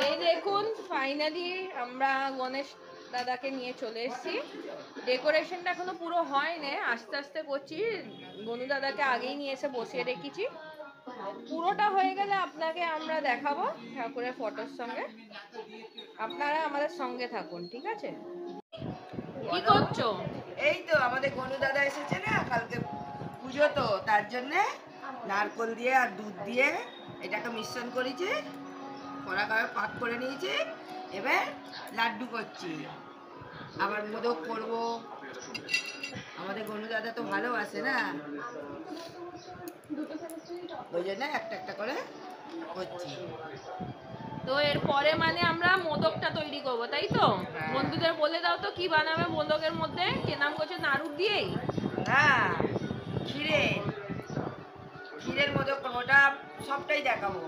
এই দেখুন ফাইনালি আমরা গণেশ দাদাকে নিয়ে চলে এসেছি। ডেকোরেশনটা এখনো পুরো হয়নি, আস্তে আস্তে করছি। গনু দাদাকে আগেই নিয়ে এসে বসিয়ে রেখেছি। পুরোটা হয়ে গেলে আপনাকে আমরা দেখাবো ঠাকুরের ফটোর সঙ্গে। আপনারা আমাদের সঙ্গে থাকুন, ঠিক আছে? কি করছো? এই তো আমাদের গনু দাদা এসেছে না, কালকে পুজো, তো তার জন্যে নারকল দিয়ে আর দুধ দিয়ে এটাকে মিশ্রণ করেছি, কড়া কড়া পাক করে নিয়েছি। এবার লাড্ডু করছি, আবার মোদক করব। আমাদের গনু দাদা তো ভালোবাসে না, ওই জন্য একটা একটা করে করছি। তো এরপরে মানে আমরা মোদকটা তৈরি করব, তাই তো? হ্যাঁ। বন্ধুদের বলে দাও তো কি বানাবে মোদকের মধ্যে। কে নাম করছে? নাড়ু দিয়েই না, ক্ষীরের ক্ষীরের মোদক করবো, ওটা সবটাই দেখাবো।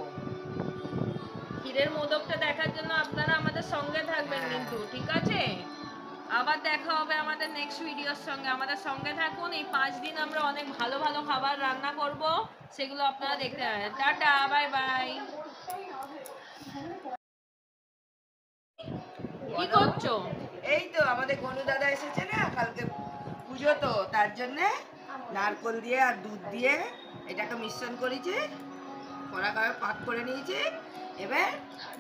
ক্ষীরের মোদকটা দেখার জন্য আপনারা আমাদের সঙ্গে থাকবেন কিন্তু, ঠিক আছে? আবার দেখা হবে আমাদের নেক্সট ভিডিওর সঙ্গে। আমাদের সঙ্গে থাকুন। এই 5 দিন আমরা অনেক ভালো ভালো খাবার রান্না করব, সেগুলো আপনারা দেখতে পাবেন। Tata, bye bye. কি করছো? এই তো আমাদের গনু দাদা এসেছে না, কালকে পুজো, তো তার জন্যে নারকল দিয়ে আর দুধ দিয়ে এটাকে মিশ্রণ করেছি, কড়া কড়া পাক করে নিয়েছি। এবার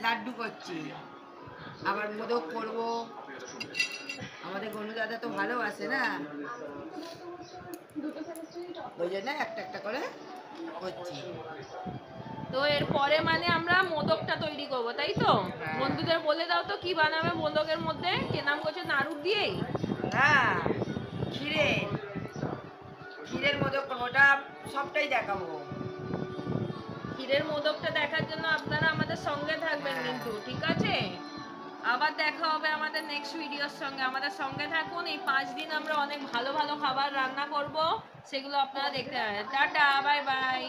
লাড্ডু করছি, আবার মোদক করব। আমাদের গনু দাদা তো ভালোবাসে না, ওই জন্য একটা একটা করে করছি। তো এরপরে মানে আমরা মোদকটা তৈরি করব, তাই তো? হ্যাঁ। বন্ধুদের বলে দাও তো কি বানাবে মোদকের মধ্যে। কে নাম করছে? নাড়ু দিয়েই না, ক্ষীরের ক্ষীরের মোদক করবো, ওটা সবটাই দেখাবো। ক্ষীরের মোদকটা দেখার জন্য আপনারা আমাদের সঙ্গে থাকবেন কিন্তু, ঠিক আছে? আবার দেখা হবে আমাদের নেক্সট ভিডিওর সঙ্গে। আমাদের সঙ্গে থাকুন। এই 5 দিন আমরা অনেক ভালো ভালো খাবার রান্না করব, সেগুলো আপনারা দেখতে পাবেন। Tata, bye bye.